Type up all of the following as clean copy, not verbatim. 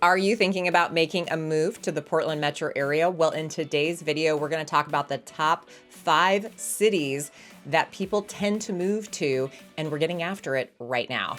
Are you thinking about making a move to the Portland metro area? Well, in today's video, we're going to talk about the top 5 cities that people tend to move to, and we're getting after it right now.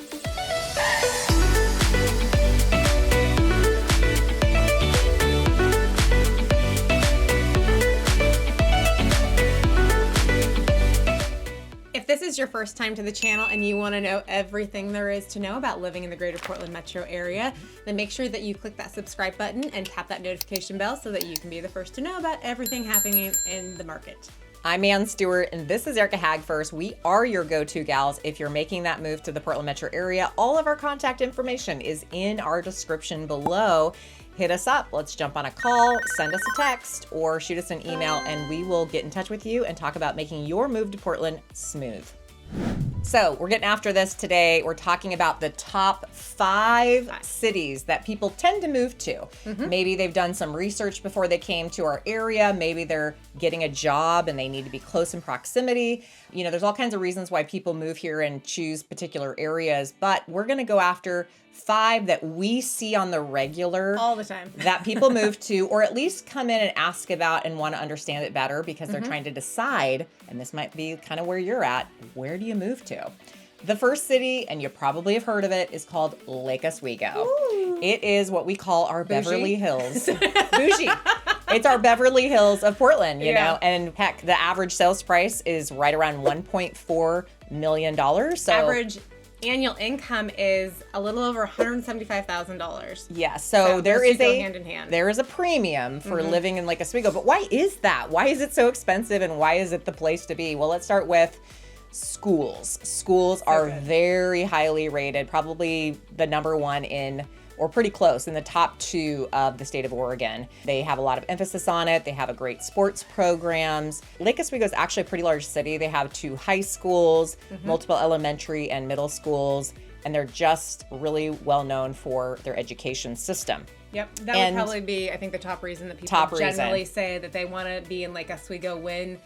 If this is your first time to the channel and you want to know everything there is to know about living in the greater Portland metro area, then make sure that you click that subscribe button and tap that notification bell so that you can be the first to know about everything happening in the market. I'm Ann Stewart, and this is Erica Hagfirst. We are your go-to gals if you're making that move to the Portland metro area. All of our contact information is in our description below. Hit us up. Let's jump on a call, send us a text, or shoot us an email, and we will get in touch with you and talk about making your move to Portland smooth. So we're getting after this today. We're talking about the top 5 cities that people tend to move to. Maybe they've done some research before they came to our area. Maybe they're getting a job and they need to be close in proximity. You know, there's all kinds of reasons why people move here and choose particular areas, but we're going to go after 5 that we see on the regular all the time that people move to, or at least come in and ask about and want to understand it better because they're trying to decide, and this might be kind of where you're at, where do you move to? The first city, and you probably have heard of it, is called Lake Oswego. Ooh. It is what we call our Bougie. Beverly Hills. Bougie. It's our Beverly Hills of Portland, you know, and heck, the average sales price is right around $1.4 million. So average annual income is a little over $175,000. Yeah, so there is go hand in hand. There is a premium for living in Lake Oswego, but why is that? Why is it so expensive, and why is it the place to be? Well, let's start with schools. Schools are very highly rated, probably the number one in, or pretty close, in the top 2 of the state of Oregon. They have a lot of emphasis on it. They have a great sports programs. Lake Oswego is actually a pretty large city. They have 2 high schools, multiple elementary and middle schools, and they're just really well known for their education system. Yep, that would probably be, I think, the top reason that people generally say that they want to be in Lake Oswego when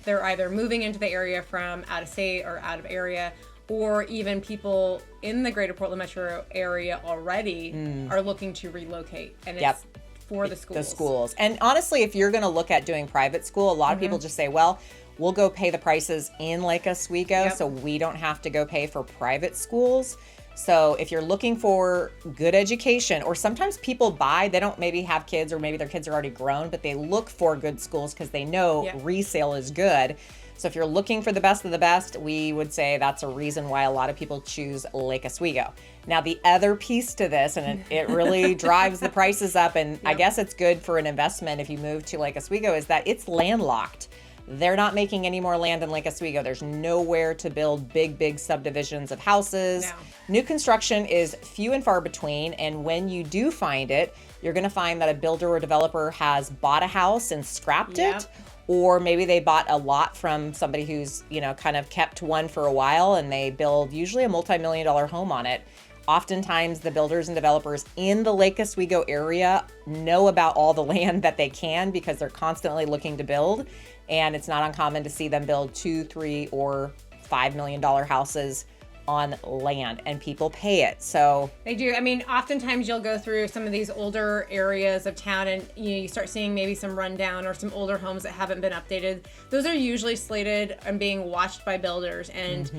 they're either moving into the area from out of state or out of area, or even people in the greater Portland metro area already are looking to relocate. And it's for the schools. The schools. And honestly, if you're going to look at doing private school, a lot of people just say, well, we'll go pay the prices in Lake Oswego, so we don't have to go pay for private schools. So if you're looking for good education, or sometimes people they don't maybe have kids, or maybe their kids are already grown, but they look for good schools because they know resale is good. So if you're looking for the best of the best, we would say that's a reason why a lot of people choose Lake Oswego. Now, the other piece to this, and it really drives the prices up, and I guess it's good for an investment if you move to Lake Oswego, is that it's landlocked. They're not making any more land in Lake Oswego. There's nowhere to build big subdivisions of houses. No. New construction is few and far between, and when you do find it, you're going to find that a builder or developer has bought a house and scrapped it, or maybe they bought a lot from somebody who's, you know, kind of kept one for a while, and they build usually a multi-million-dollar home on it. Oftentimes, the builders and developers in the Lake Oswego area know about all the land that they can because they're constantly looking to build. And it's not uncommon to see them build $2, $3, or $5 million houses on land, and people pay it. So they do. I mean, oftentimes you'll go through some of these older areas of town, and you start seeing maybe some rundown or some older homes that haven't been updated. Those are usually slated and being watched by builders, and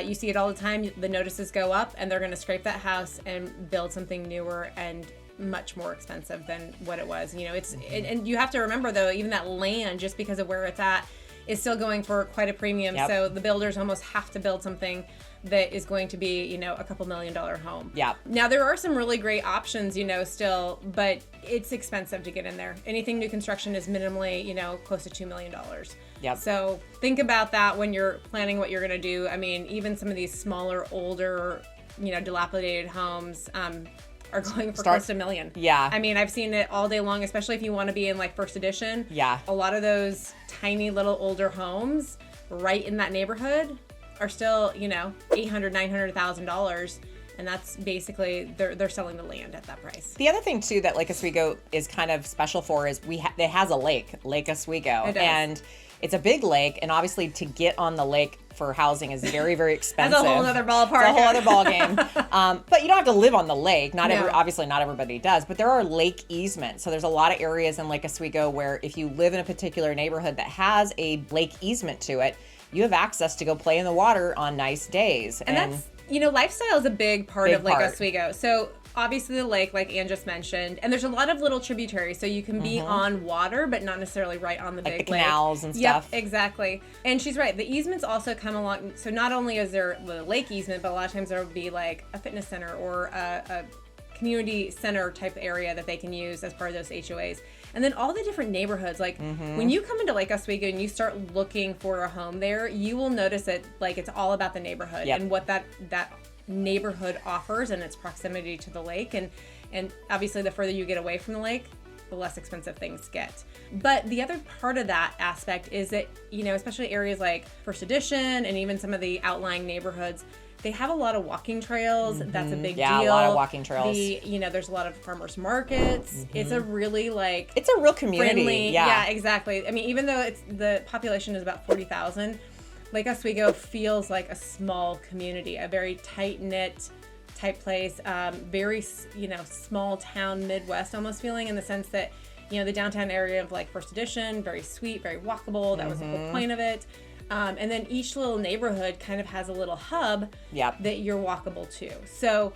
you see it all the time. The notices go up, and they're going to scrape that house and build something newer and much more expensive than what it was. You know, it's and you have to remember though, even that land, just because of where it's at, is still going for quite a premium. So the builders almost have to build something that is going to be, you know, a couple $1 million home. Now there are some really great options, you know, still, but it's expensive to get in there. Anything new construction is minimally, you know, close to $2 million. So think about that when you're planning what you're going to do. I mean, even some of these smaller, older, you know, dilapidated homes, are going for close to $1 million. I mean, I've seen it all day long, especially if you want to be in like first edition. A lot of those tiny little older homes right in that neighborhood are still, you know, $800,000, $900,000. And that's basically, they're selling the land at that price. The other thing too that Lake Oswego is kind of special for is it has a lake, Lake Oswego. It does. And it's a big lake, and obviously to get on the lake for housing is very, very expensive. That's a whole other ballpark. It's a whole other ball game. But you don't have to live on the lake. No. Obviously not everybody does, but there are lake easements. So there's a lot of areas in Lake Oswego where if you live in a particular neighborhood that has a lake easement to it, you have access to go play in the water on nice days. And that's, lifestyle is a big part of Lake Oswego. So obviously the lake, like Ann just mentioned, and there's a lot of little tributaries, so you can be on water, but not necessarily right on the big lake. Like the canals and stuff. Yep, exactly. And she's right. The easements also come along. So not only is there the lake easement, but a lot of times there will be like a fitness center or a community center type area that they can use as part of those HOAs. And then all the different neighborhoods, like when you come into Lake Oswego and you start looking for a home there, you will notice that like it's all about the neighborhood and what that neighborhood offers and its proximity to the lake. And obviously the further you get away from the lake, the less expensive things get. But the other part of that aspect is that, especially areas like First Edition and even some of the outlying neighborhoods, they have a lot of walking trails. That's a big deal. Yeah, a lot of walking trails. There's a lot of farmers markets. It's a really it's a real community. Friendly, yeah, exactly. I mean, even though the population is about 40,000, Lake Oswego feels like a small community, a very tight-knit type place, very, small town Midwest almost feeling, in the sense that, the downtown area of like First Edition, very sweet, very walkable. That was the whole point of it. And then each little neighborhood kind of has a little hub that you're walkable to. So,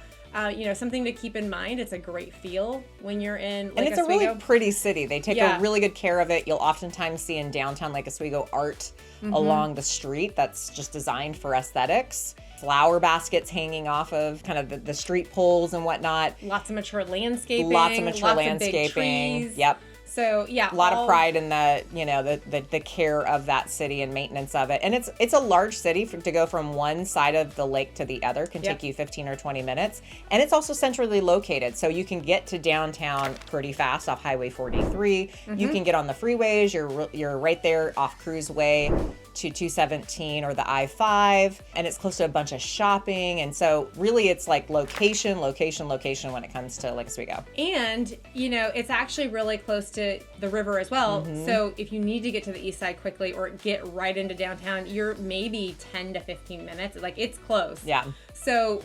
something to keep in mind. It's a great feel when you're in Lake Oswego. And it's a really pretty city. They take a really good care of it. You'll oftentimes see in downtown Lake Oswego art along the street that's just designed for aesthetics. Flower baskets hanging off of kind of the street poles and whatnot. Lots of mature landscaping. Lots of landscaping. Big trees. Yep. So a lot of pride in the care of that city and maintenance of it. And it's a large city. To go from one side of the lake to the other can take you 15 or 20 minutes. And it's also centrally located, so you can get to downtown pretty fast off Highway 43. You can get on the freeways. You're right there off Cruise Way to 217 or the I-5, and it's close to a bunch of shopping. And so really it's like location when it comes to Lake Oswego. And it's actually really close to the river as well. So if you need to get to the east side quickly or get right into downtown, you're maybe 10 to 15 minutes. Like, it's close. Yeah. So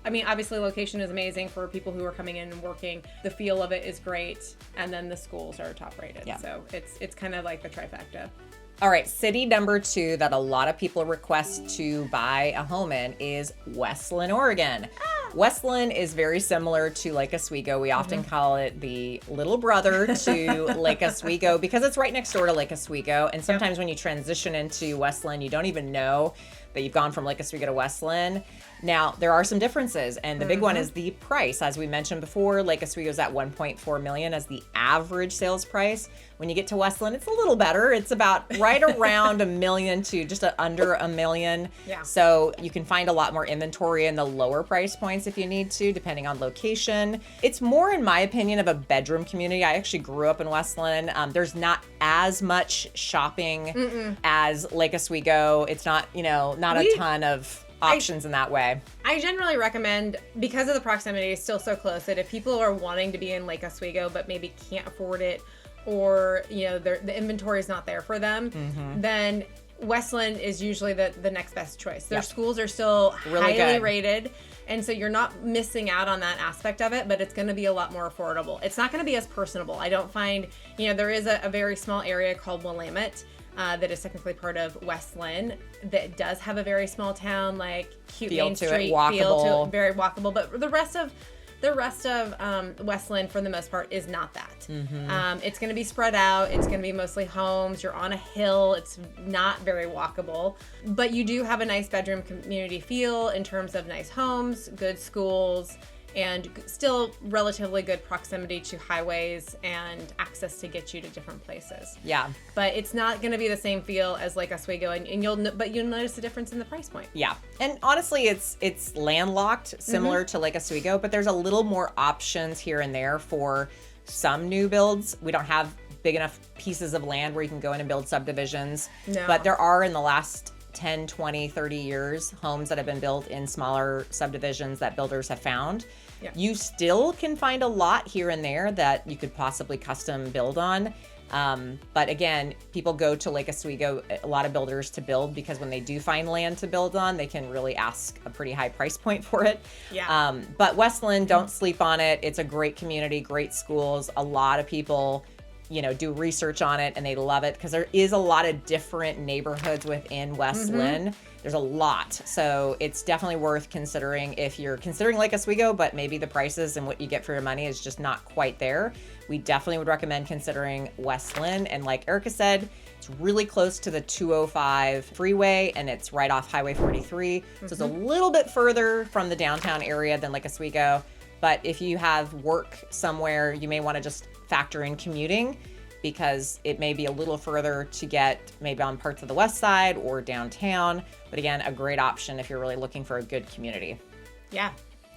I mean, obviously location is amazing for people who are coming in and working. The feel of it is great, and then the schools are top rated. Yeah. So it's kind of like the trifecta. All right, city number 2 that a lot of people request to buy a home in is West Linn, Oregon. West Linn is very similar to Lake Oswego. We often call it the little brother to Lake Oswego because it's right next door to Lake Oswego. And sometimes when you transition into West Linn, you don't even know that you've gone from Lake Oswego to West Linn. Now, there are some differences, and the big one is the price. As we mentioned before, Lake Oswego is at $1.4 million as the average sales price. When you get to West Linn, it's a little better. It's about right around $1 million to just under $1 million. Yeah. So you can find a lot more inventory in the lower price points if you need to, depending on location. It's more, in my opinion, of a bedroom community. I actually grew up in West Linn. There's not as much shopping as Lake Oswego. It's not, not a ton of options in that way. I generally recommend, because of the proximity, it's still so close, that if people are wanting to be in Lake Oswego but maybe can't afford it, or the inventory is not there for them, then West Linn is usually the next best choice. Their schools are still really highly good. rated, and so you're not missing out on that aspect of it, but it's going to be a lot more affordable. It's not going to be as personable. I don't find, there is a very small area called Willamette that is technically part of West Linn that does have a very small town, like cute Feel Main to it, Street walkable. feel to it, very walkable. But the rest of West Linn, for the most part, is not that. It's going to be spread out. It's going to be mostly homes. You're on a hill. It's not very walkable. But you do have a nice bedroom community feel in terms of nice homes, good schools, and still relatively good proximity to highways and access to get you to different places. Yeah. But it's not going to be the same feel as Lake Oswego, and you'll notice a difference in the price point. Yeah. And honestly, it's landlocked, similar to Lake Oswego, but there's a little more options here and there for some new builds. We don't have big enough pieces of land where you can go in and build subdivisions. No. But there are, in the last 10, 20, 30 years, homes that have been built in smaller subdivisions that builders have found. Yeah. You still can find a lot here and there that you could possibly custom build on. But again, people go to Lake Oswego, a lot of builders, to build, because when they do find land to build on, they can really ask a pretty high price point for it. Yeah. But West Linn, don't sleep on it. It's a great community, great schools. A lot of people, do research on it and they love it, because there is a lot of different neighborhoods within West Linn. There's a lot. So it's definitely worth considering if you're considering Lake Oswego, but maybe the prices and what you get for your money is just not quite there. We definitely would recommend considering West Linn. And like Erica said, it's really close to the 205 freeway, and it's right off Highway 43. So it's a little bit further from the downtown area than Lake Oswego. But if you have work somewhere, you may want to just factor in commuting, because it may be a little further to get maybe on parts of the west side or downtown. But again, a great option if you're really looking for a good community. Yeah.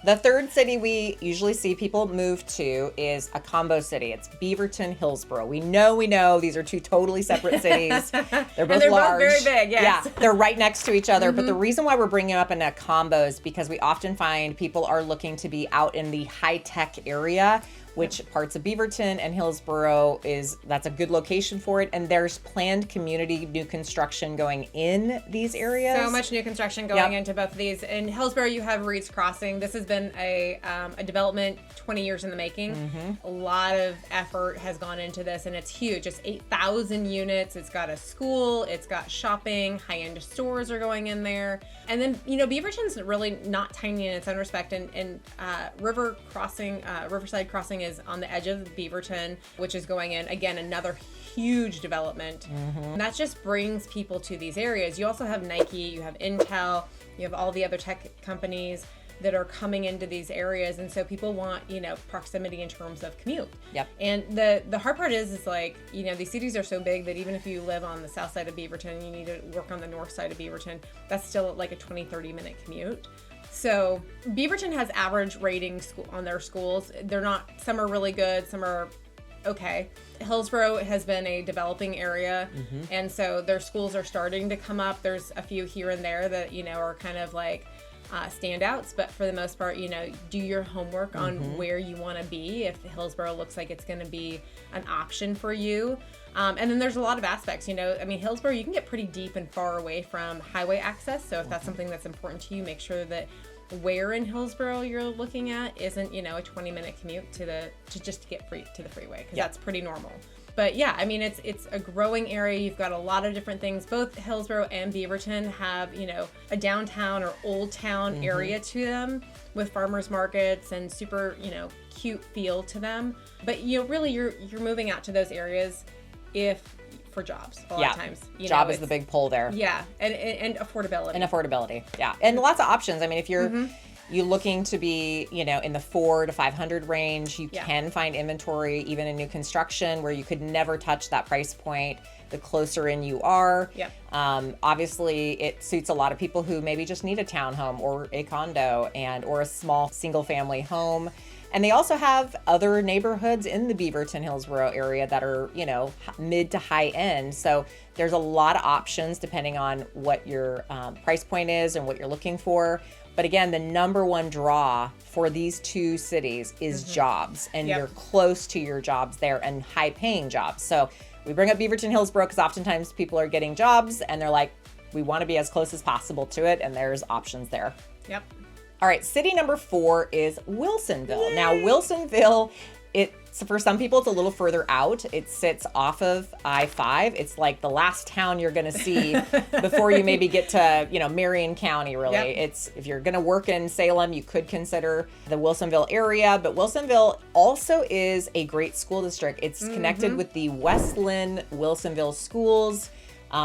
The third city we usually see people move to is a combo city. It's Beaverton, Hillsboro. We know these are two totally separate cities. They're both large. Both very big, yes. Yeah, they're right next to each other. But the reason why we're bringing up in a combo is because we often find people are looking to be out in the high-tech area, which parts of Beaverton and Hillsboro that's a good location for it. And there's planned community new construction going in these areas. So much new construction going into both of these. In Hillsboro, you have Reed's Crossing. This has been a development 20 years in the making. A lot of effort has gone into this, and it's huge. It's 8,000 units. It's got a school. It's got shopping. High-end stores are going in there. And then, Beaverton's really not tiny in its own respect. And Riverside Crossing is on the edge of Beaverton, which is going in, again, another huge development. And that just brings people to these areas. You also have Nike, you have Intel, you have all the other tech companies that are coming into these areas. And so people want, proximity in terms of commute. Yep. And the hard part is like, these cities are so big that even if you live on the south side of Beaverton, you need to work on the north side of Beaverton, that's still like a 20-30 minute commute. So Beaverton has average ratings on their schools. Some are really good, some are okay. Hillsboro has been a developing area, and so their schools are starting to come up. There's a few here and there that, are kind of like standouts, but for the most part, do your homework on where you want to be if Hillsboro looks like it's going to be an option for you. And then there's a lot of aspects, Hillsboro, you can get pretty deep and far away from highway access. So if that's something that's important to you, make sure that where in Hillsboro you're looking at isn't, a 20-minute commute to just get to the freeway, because that's pretty normal. But yeah, it's a growing area. You've got a lot of different things. Both Hillsboro and Beaverton have, a downtown or old town area to them with farmers markets and super, cute feel to them. But really you're moving out to those areas for jobs a lot of times. Job is the big pull there. Yeah, and affordability. And affordability, yeah. And lots of options. If you're looking to be, in the 400 to 500 range, you can find inventory even in new construction where you could never touch that price point the closer in you are. Obviously, it suits a lot of people who maybe just need a townhome or a condo or a small single-family home. And they also have other neighborhoods in the Beaverton, Hillsboro area that are, mid to high end. So there's a lot of options depending on what your price point is and what you're looking for. But again, the number one draw for these two cities is jobs, and you're close to your jobs there and high paying jobs. So we bring up Beaverton, Hillsboro because oftentimes people are getting jobs and they're like, we want to be as close as possible to it. And there's options there. Yep. All right, city number 4 is Wilsonville. Yay! Now, Wilsonville, for some people, it's a little further out. It sits off of I-5. It's like the last town you're going to see before you maybe get to, Marion County, really. Yep. If you're going to work in Salem, you could consider the Wilsonville area. But Wilsonville also is a great school district. It's connected with the West Linn Wilsonville schools.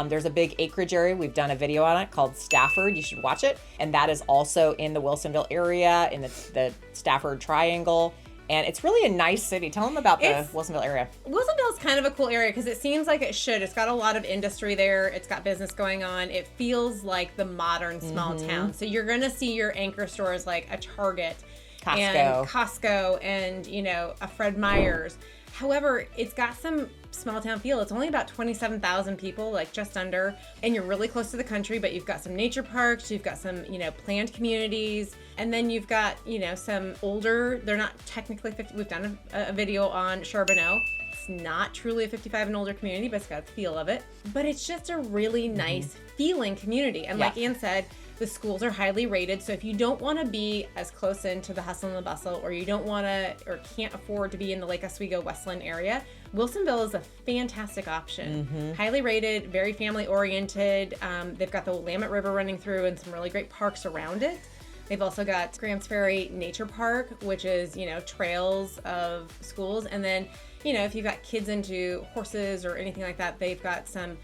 There's a big acreage area. We've done a video on it called Stafford. You should watch it. And that is also in the Wilsonville area, in the Stafford Triangle. And it's really a nice city. Tell them about the Wilsonville area. Wilsonville is kind of a cool area because it seems like it should. It's got a lot of industry there. It's got business going on. It feels like the modern small town. So you're going to see your anchor stores like a Target Costco and, you know, a Fred Meyer's. However, it's got some small town feel. It's only about 27,000 people, like just under, and you're really close to the country, but you've got some nature parks, you've got some, you know, planned communities, and then you've got, you know, some older, they're not technically 50, we've done a video on Charbonneau. It's not truly a 55 and older community, but it's got the feel of it. But it's just a really nice feeling community. And like Ann said, the schools are highly rated, so if you don't want to be as close into the hustle and the bustle, or you don't want to or can't afford to be in the Lake Oswego Westland area, Wilsonville is a fantastic option. Highly rated, very family oriented. They've got the Willamette River running through and some really great parks around it. They've also got Grants Ferry Nature Park, which is, you know, trails of schools. And then, you know, if you've got kids into horses or anything like that, they've got some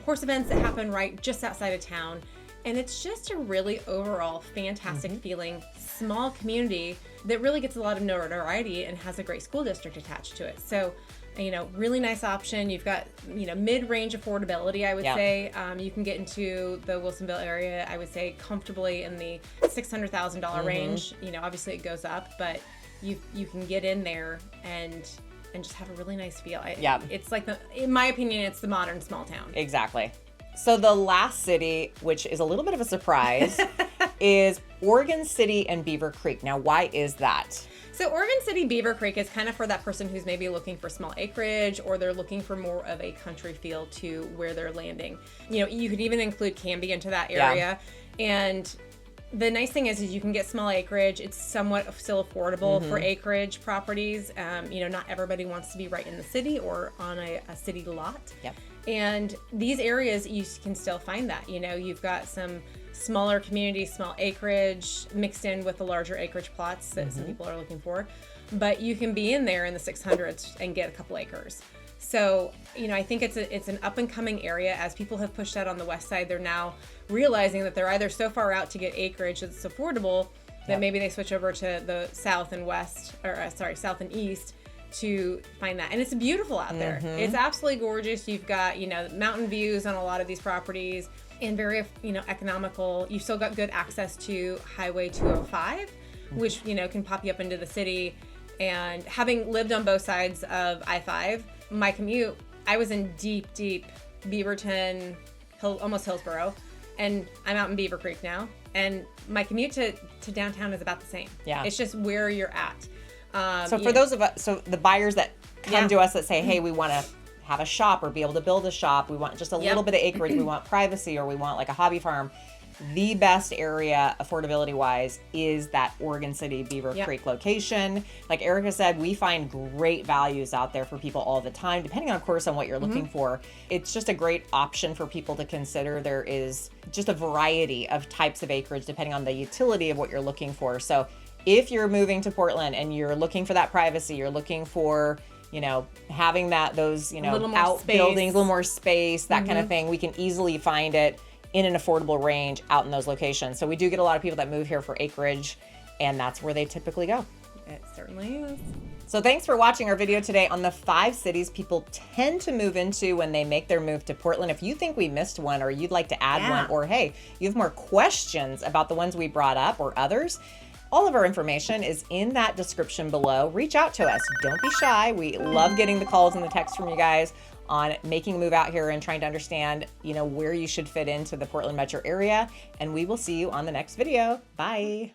horse events that happen right just outside of town. And it's just a really overall fantastic feeling small community that really gets a lot of notoriety and has a great school district attached to it. So, you know, really nice option. You've got, you know, mid-range affordability, I would say. You can get into the Wilsonville area, I would say, comfortably in the $600,000 range. You know, obviously it goes up, but you can get in there and just have a really nice feel. It's like, in my opinion, it's the modern small town. Exactly. So the last city, which is a little bit of a surprise, is Oregon City and Beavercreek. Now, why is that? So Oregon City, Beavercreek is kind of for that person who's maybe looking for small acreage, or they're looking for more of a country feel to where they're landing. You know, you could even include Canby into that area. And the nice thing is you can get small acreage. It's somewhat still affordable for acreage properties. You know, not everybody wants to be right in the city or on a city lot. And these areas, you can still find that. You know, you've got some smaller communities, small acreage mixed in with the larger acreage plots that some people are looking for. But you can be in there in the 600s and get a couple acres. So, you know, I think it's an up and coming area. As people have pushed out on the west side, they're now realizing that they're either so far out to get acreage that's affordable that maybe they switch over to the south and west, or south and east, to find that. And it's beautiful out there. It's absolutely gorgeous. You've got, you know, mountain views on a lot of these properties and very, you know, economical. You've still got good access to Highway 205, which, you know, can pop you up into the city. And having lived on both sides of I-5, my commute, I was in deep Beaverton, almost Hillsboro, and I'm out in Beavercreek now. And my commute to downtown is about the same. It's just where you're at. So for those of us, so the buyers that come to us that say, hey, we want to have a shop or be able to build a shop, we want just a little bit of acreage, we want privacy, or we want like a hobby farm, the best area affordability wise is that Oregon City Beavercreek location. Like Erica said, we find great values out there for people all the time, depending on, of course, on what you're looking for. It's just a great option for people to consider. There is just a variety of types of acreage depending on the utility of what you're looking for. So if you're moving to Portland and you're looking for that privacy, you're looking for, you know, having those, you know, outbuildings, a little more space, that kind of thing, we can easily find it in an affordable range out in those locations. So we do get a lot of people that move here for acreage, and that's where they typically go. It certainly is. So thanks for watching our video today on the 5 cities people tend to move into when they make their move to Portland. If you think we missed one, or you'd like to add one, or hey, you have more questions about the ones we brought up or others, all of our information is in that description below. Reach out to us. Don't be shy. We love getting the calls and the texts from you guys on making a move out here and trying to understand, you know, where you should fit into the Portland metro area. And we will see you on the next video. Bye.